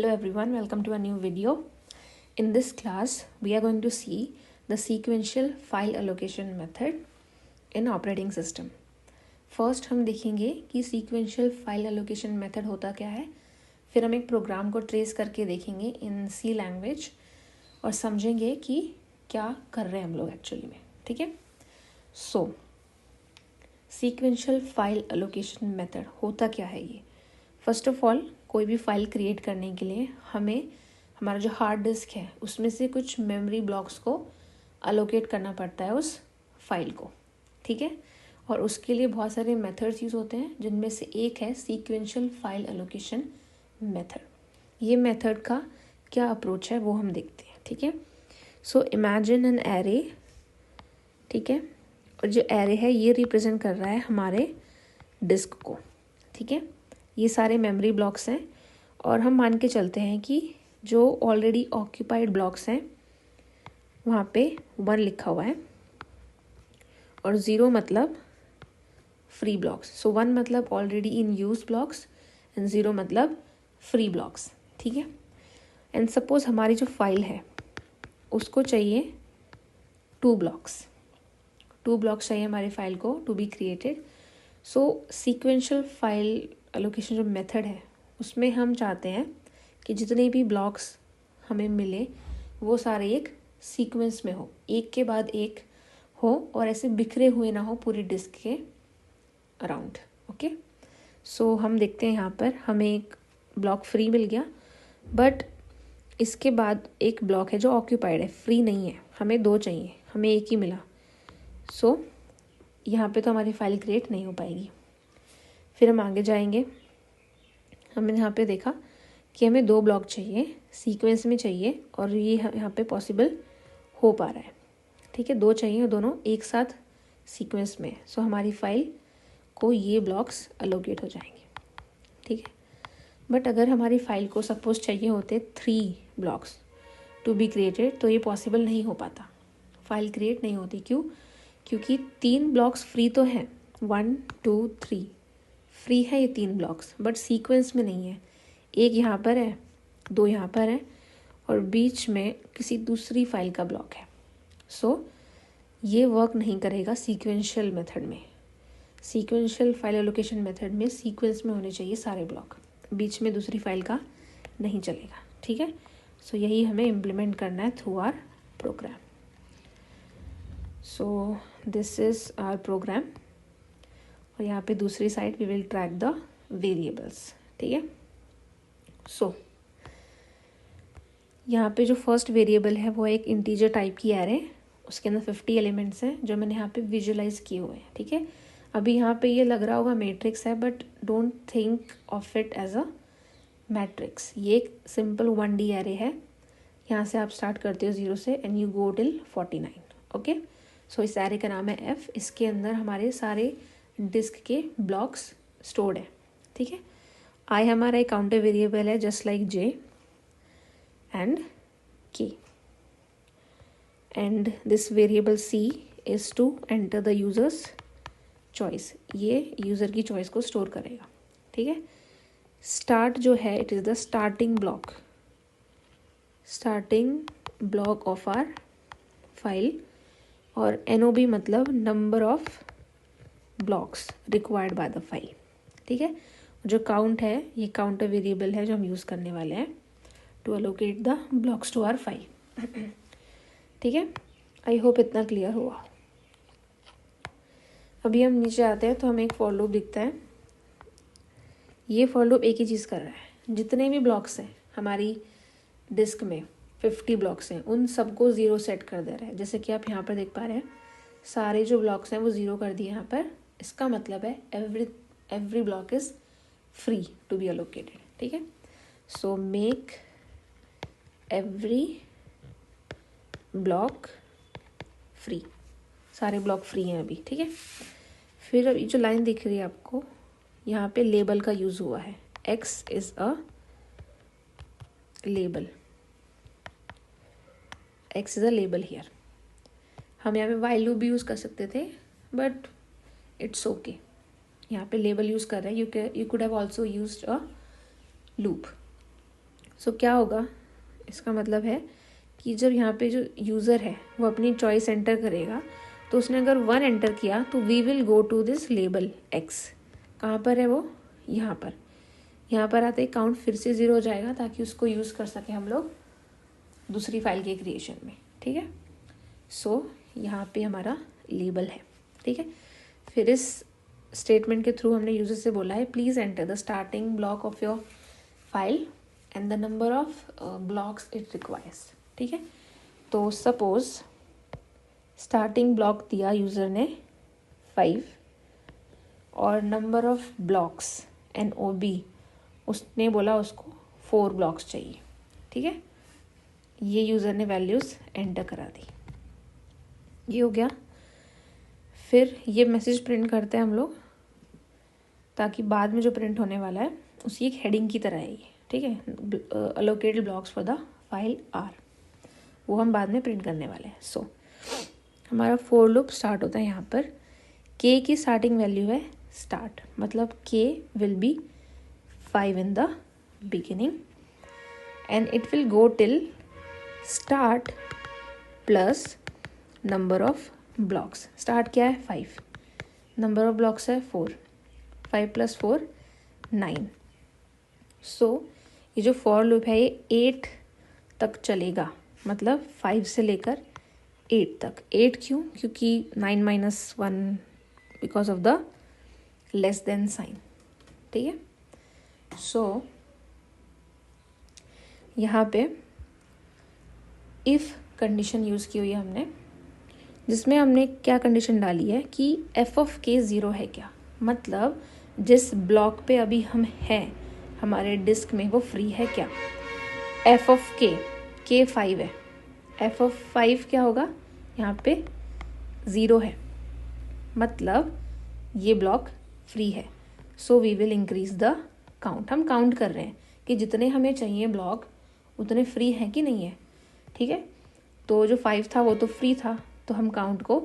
Hello everyone, welcome to a new video. In this class, we are going to see the sequential file allocation method in operating system. First हम देखेंगे कि sequential file allocation method होता क्या है, फिर हम एक programme को ट्रेस करके देखेंगे इन C लैंग्वेज और समझेंगे कि क्या कर रहे हैं हम लोग एक्चुअली में. ठीक है. सो सीक्वेंशियल फाइल एलोकेशन मेथड होता क्या है ये. फर्स्ट ऑफ ऑल कोई भी फाइल क्रिएट करने के लिए हमें हमारा जो हार्ड डिस्क है उसमें से कुछ मेमोरी ब्लॉक्स को अलोकेट करना पड़ता है उस फाइल को. ठीक है. और उसके लिए बहुत सारे मेथड्स यूज़ होते हैं जिनमें से एक है सीक्वेंशियल फाइल एलोकेशन मेथड. ये मेथड का क्या अप्रोच है वो हम देखते हैं. ठीक है. So imagine an array. ठीक है. और जो एरे है ये रिप्रेजेंट कर रहा है हमारे डिस्क को. ठीक है. ये सारे मेमोरी ब्लॉक्स हैं और हम मान के चलते हैं कि जो ऑलरेडी ऑक्यूपाइड ब्लॉक्स हैं वहाँ पे 1 लिखा हुआ है और 0 मतलब फ्री ब्लॉक्स. सो 1 मतलब already in use blocks and 0 मतलब फ्री ब्लॉक्स. ठीक है. एंड सपोज हमारी जो फाइल है उसको चाहिए 2 ब्लॉक्स चाहिए हमारी फाइल को to be created. So sequential file allocation जो मेथड है उसमें हम चाहते हैं कि जितने भी ब्लॉक्स हमें मिले वो सारे एक सीक्वेंस में हो, एक के बाद एक हो और ऐसे बिखरे हुए ना हो पूरी डिस्क के अराउंड. ओके. सो हम देखते हैं यहाँ पर हमें एक ब्लॉक फ्री मिल गया बट इसके बाद एक ब्लॉक है जो ऑक्यूपाइड है, फ्री नहीं है. हमें 2 चाहिए, हमें एक ही मिला. सो यहाँ पे तो हमारी फाइल क्रिएट नहीं हो पाएगी. फिर हम आगे जाएंगे. हमने यहाँ पे देखा कि हमें 2 ब्लॉक चाहिए, सीक्वेंस में चाहिए और ये यहाँ पे पॉसिबल हो पा रहा है. ठीक है. 2 चाहिए और दोनों एक साथ सीक्वेंस में. सो हमारी फाइल को ये ब्लॉक्स अलोकेट हो जाएंगे. ठीक है. बट अगर हमारी फाइल को सपोज चाहिए होते 3 ब्लॉक्स टू बी क्रिएटेड तो ये पॉसिबल नहीं हो पाता, फाइल क्रिएट नहीं होती. क्यों? क्योंकि 3 ब्लॉक्स फ्री तो हैं, 1 2 3 फ्री है ये 3 ब्लॉक्स बट सीक्वेंस में नहीं है. एक यहाँ पर है, 2 यहाँ पर है और बीच में किसी दूसरी फाइल का ब्लॉक है. सो ये वर्क नहीं करेगा सीक्वेंशियल मेथड में. सीक्वेंशियल फाइल एलोकेशन मेथड में सीक्वेंस में होने चाहिए सारे ब्लॉक, बीच में दूसरी फाइल का नहीं चलेगा. ठीक है. सो यही हमें इम्प्लीमेंट करना है through our program. So this is our program और यहाँ पे दूसरी side we will track the variables. ठीक है. सो यहाँ पे जो फर्स्ट वेरिएबल है वो एक इंटीजर टाइप की एरे, उसके अंदर 50 एलिमेंट्स हैं जो मैंने यहाँ पे विजुअलाइज किए हुए हैं. ठीक है. अभी यहाँ पे ये लग रहा होगा मैट्रिक्स है but don't think of it as a matrix. ये एक सिंपल 1D एरे है. यहाँ से आप स्टार्ट करते हो 0 से and you go till 49. Okay. So इस एरे का नाम है F. इसके अंदर हमारे सारे डिस्क के ब्लॉक्स स्टोर्ड है. ठीक है. I हमारा एक काउंटर वेरिएबल है just like J and K and this variable C is to enter the user's choice. ये यूज़र की चॉइस को स्टोर करेगा. ठीक है. स्टार्ट जो है it is the starting block of our file और NOB मतलब number of blocks required by the file. ठीक है. जो काउंट है ये काउंटर वेरिएबल है जो हम यूज़ करने वाले हैं to allocate the blocks to our file. ठीक है. आई होप इतना क्लियर हुआ. अभी हम नीचे आते हैं तो हमें एक फॉर लूप दिखता है. ये फॉर लूप एक ही चीज़ कर रहा है. जितने भी ब्लॉक्स हैं हमारी डिस्क में 50 ब्लॉक्स हैं उन सबको 0 सेट कर दे रहा है. जैसे कि आप यहाँ पर देख पा रहे हैं सारे जो ब्लॉक्स हैं वो 0 कर दिए यहाँ पर. इसका मतलब है every block is free to be allocated. ठीक है. So make every block free. सारे ब्लॉक फ्री हैं अभी. ठीक है. फिर अभी जो लाइन दिख रही है आपको यहाँ पे लेबल का यूज़ हुआ है. X is a label. X is a label here. हम यहाँ पे वाइल लूप भी यूज़ कर सकते थे बट इट्स ओके. यहाँ पे लेबल यूज़ कर रहे हैं. You could have also used a loop. So क्या होगा, इसका मतलब है कि जब यहाँ पे जो यूज़र है वो अपनी चॉइस एंटर करेगा, तो उसने अगर 1 एंटर किया तो we will go to this label x। कहाँ पर है वो, यहाँ पर। यहाँ पर आते ही काउंट फिर से 0 हो जाएगा ताकि उसको यूज़ कर सके हम लोग दूसरी फाइल के क्रिएशन में, ठीक है। सो यहाँ पे हमारा लेबल है, ठीक है। फिर इस स्टेटमेंट के थ्रू हमने यूज़र से बोला है please enter the starting block of your file and the number of blocks it requires, ठीक है। तो सपोज स्टार्टिंग ब्लॉक दिया यूज़र ने 5 और नंबर ऑफ ब्लॉक्स NOB उसने बोला उसको 4 ब्लॉक्स चाहिए, ठीक है। ये यूज़र ने वैल्यूज़ एंटर करा दी, ये हो गया। फिर ये मैसेज प्रिंट करते हैं हम लोग ताकि बाद में जो प्रिंट होने वाला है उसकी एक हेडिंग की तरह है ये, ठीक है। Allocated blocks for the file are, वो हम बाद में प्रिंट करने वाले हैं। सो हमारा फॉर लूप स्टार्ट होता है यहाँ पर। k की स्टार्टिंग वैल्यू है स्टार्ट, मतलब k will be 5 in the beginning and it will go till start plus number of blocks. Start क्या है 5, नंबर ऑफ ब्लॉक्स है 4, 5 + 4 9। सो ये जो फॉर लूप है ये 8 तक चलेगा, मतलब 5 से लेकर 8 तक। 8 क्यों, क्योंकि 9 - 1 because of the less than sign, ठीक है। सो यहाँ पे इफ़ कंडीशन यूज़ की हुई है हमने, जिसमें हमने क्या कंडीशन डाली है कि f(k) 0 है क्या, मतलब जिस ब्लॉक पे अभी हम हैं हमारे डिस्क में वो फ्री है क्या। f(k) k 5 है, f(5) क्या होगा, यहाँ पे 0 है, मतलब ये ब्लॉक फ्री है। So we will increase the count. हम काउंट कर रहे हैं कि जितने हमें चाहिए ब्लॉक उतने फ्री हैं कि नहीं है, ठीक है। तो जो 5 था वो तो फ्री था, तो हम काउंट को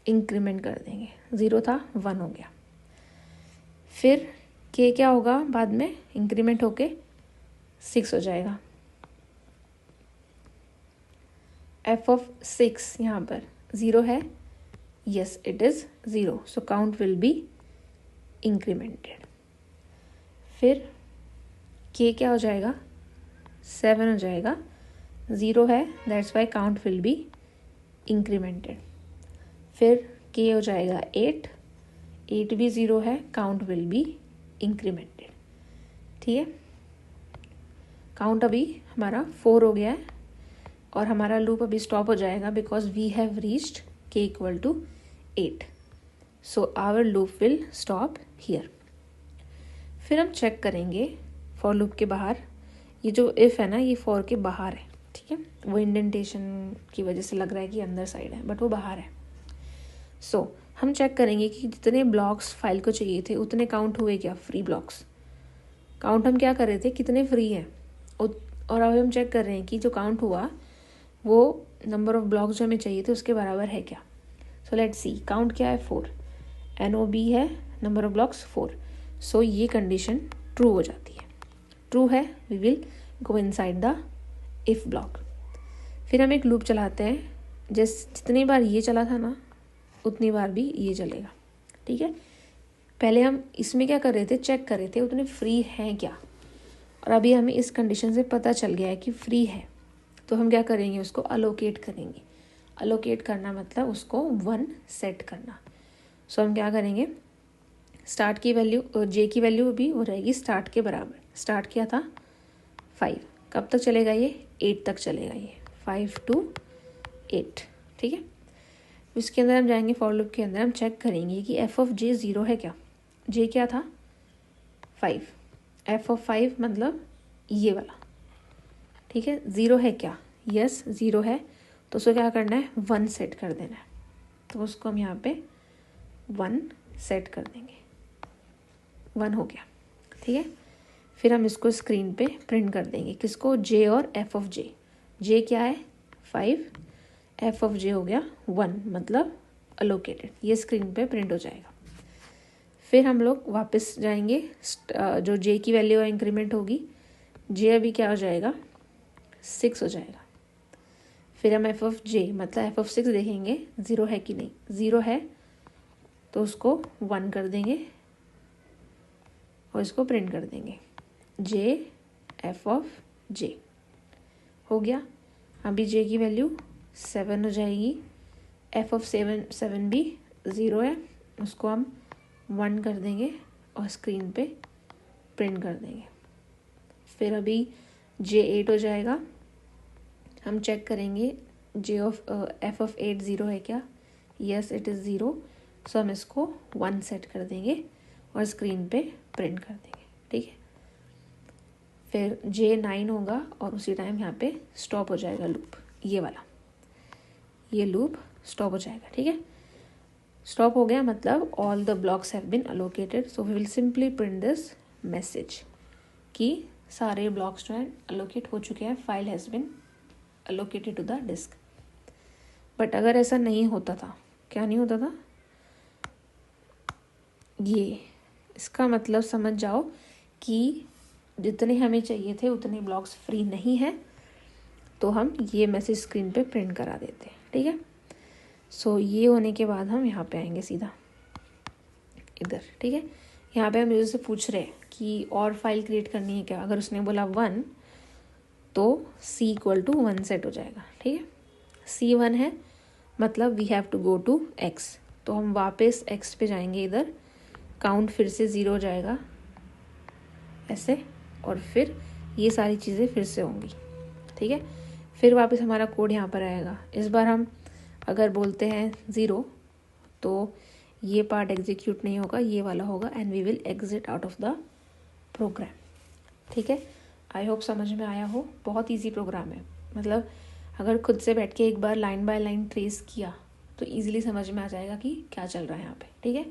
इंक्रीमेंट कर देंगे। 0 था 1 हो गया। फिर k क्या होगा, बाद में इंक्रीमेंट होके 6 हो जाएगा। f(6) यहाँ पर 0 है, yes it is 0, so count will be incremented. फिर k क्या हो जाएगा, 7 हो जाएगा। 0 है, that's why count will be incremented. फिर k हो जाएगा 8, 8 भी 0 है, काउंट विल बी इंक्रीमेंटेड, ठीक है। काउंट अभी हमारा 4 हो गया है और हमारा लूप अभी स्टॉप हो जाएगा because we have reached k = 8, so our loop will stop here. फिर हम चेक करेंगे फॉर लूप के बाहर, ये जो इफ़ है ना ये फॉर के बाहर है, ठीक है। वो इंडेंटेशन की वजह से लग रहा है कि अंदर साइड है, बट वो बाहर है। सो हम चेक करेंगे कि जितने ब्लॉक्स फाइल को चाहिए थे उतने काउंट हुए क्या, फ्री ब्लॉक्स। काउंट हम क्या कर रहे थे, कितने फ्री हैं, और अब हम चेक कर रहे हैं कि जो काउंट हुआ वो नंबर ऑफ ब्लॉक्स जो हमें चाहिए थे उसके बराबर है क्या। सो लेट्स सी, काउंट क्या है 4, NOB है, नंबर ऑफ ब्लॉक्स 4, सो ये कंडीशन ट्रू हो जाती है। ट्रू है, we will go inside the if block. फिर हम एक लूप चलाते हैं, जितनी बार ये चला था ना उतनी बार भी ये चलेगा, ठीक है। पहले हम इसमें क्या कर रहे थे, चेक कर रहे थे उतने फ्री हैं क्या, और अभी हमें इस कंडीशन से पता चल गया है कि फ्री है, तो हम क्या करेंगे, उसको अलोकेट करेंगे। अलोकेट करना मतलब उसको 1 सेट करना। सो हम क्या करेंगे, स्टार्ट की वैल्यू, j की वैल्यू भी हो रहेगी स्टार्ट के बराबर। स्टार्ट किया था 5, कब तक चलेगा ये, 8 तक चलेगा ये, 5 to 8, ठीक है। इसके अंदर हम जाएंगे फॉर लूप के अंदर, हम चेक करेंगे कि f(j) 0 है क्या। j क्या था 5, f(5) मतलब ये वाला, ठीक है। 0 है क्या, यस 0 है, तो उसको क्या करना है, 1 सेट कर देना है। तो उसको हम यहाँ पे 1 सेट कर देंगे, 1 हो गया, ठीक है। फिर हम इसको स्क्रीन पे प्रिंट कर देंगे, किसको, j और f(j). j क्या है 5, f(j) हो गया 1, मतलब अलोकेटेड, ये स्क्रीन पे प्रिंट हो जाएगा। फिर हम लोग वापस जाएंगे, जो j की वैल्यू इंक्रीमेंट होगी, जे अभी क्या हो जाएगा 6 हो जाएगा। फिर हम एफ ऑफ जे मतलब एफ ऑफ 6 देखेंगे 0 है कि नहीं, 0 है तो उसको 1 कर देंगे और इसको प्रिंट कर देंगे, जे एफ ऑफ जे हो गया। अभी जे की वैल्यू 7 हो जाएगी, एफ ऑफ 7 भी 0 है, उसको हम 1 कर देंगे और स्क्रीन पे प्रिंट कर देंगे। फिर अभी जे 8 हो जाएगा, हम चेक करेंगे जे ऑफ एफ ऑफ 8 0 है क्या, यस इट इज़ 0, सो हम इसको 1 सेट कर देंगे और स्क्रीन पे प्रिंट कर देंगे, ठीक है। फिर जे 9 होगा और उसी टाइम यहाँ पे स्टॉप हो जाएगा लूप, ये वाला, ये लूप स्टॉप हो जाएगा, ठीक है। स्टॉप हो गया मतलब all the blocks have been allocated, so we will simply print this message कि सारे ब्लॉक्स जो हैं अलोकेट हो चुके हैं, file has been allocated to the disk. But अगर ऐसा नहीं होता था, क्या नहीं होता था, ये इसका मतलब समझ जाओ कि जितने हमें चाहिए थे उतने ब्लॉक्स फ्री नहीं है, तो हम ये मैसेज स्क्रीन पे प्रिंट करा देते हैं, ठीक है। सो ये होने के बाद हम यहाँ पे आएंगे सीधा इधर, ठीक है। यहाँ पे हम यूजर से पूछ रहे हैं कि और फाइल क्रिएट करनी है क्या, अगर उसने बोला 1 तो c इक्वल टू 1 सेट हो जाएगा, ठीक है। c 1 है मतलब we have to go to x, तो हम वापस x पे जाएंगे, इधर काउंट फिर से 0 हो जाएगा ऐसे, और फिर ये सारी चीज़ें फिर से होंगी, ठीक है। फिर वापस हमारा कोड यहाँ पर आएगा। इस बार हम अगर बोलते हैं 0 तो ये पार्ट एग्जीक्यूट नहीं होगा, ये वाला होगा, and we will exit out of the program, ठीक है। आई होप समझ में आया हो, बहुत इजी प्रोग्राम है, मतलब अगर खुद से बैठ के एक बार लाइन बाय लाइन ट्रेस किया तो इजीली समझ में आ जाएगा कि क्या चल रहा है यहाँ पे, ठीक है।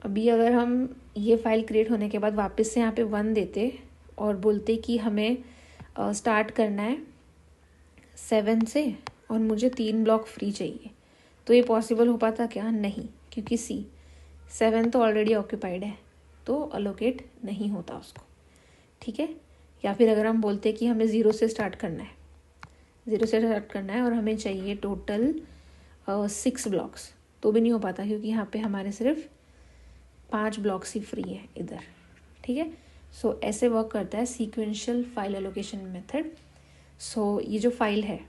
अभी अगर हम ये फाइल क्रिएट होने के बाद वापस से यहाँ पे 1 देते और बोलते कि हमें स्टार्ट करना है 7 से और मुझे 3 ब्लॉक फ्री चाहिए, तो ये पॉसिबल हो पाता क्या, नहीं, क्योंकि 7 तो ऑलरेडी ऑक्यूपाइड है तो अलोकेट नहीं होता उसको, ठीक है। या फिर अगर हम बोलते कि हमें 0 से स्टार्ट करना है, 0 से स्टार्ट करना है और हमें चाहिए टोटल 6 ब्लॉक्स, तो भी नहीं हो पाता क्योंकि यहाँ पे हमारे सिर्फ 5 ब्लॉक्स ही फ्री है इधर, ठीक है। सो ऐसे वर्क करता है सीक्वेंशियल फाइल एलोकेशन मेथड। सो ये जो फाइल है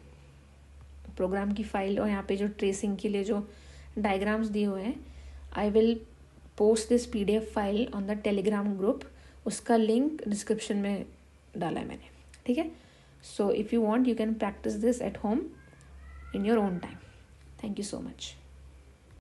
प्रोग्राम की फाइल, और यहाँ पे जो ट्रेसिंग के लिए जो डायग्राम्स दिए हुए हैं, I will post this PDF file on the Telegram group, उसका लिंक डिस्क्रिप्शन में डाला है मैंने, ठीक है। So if you want you can practice this at home in your own time. Thank you so much.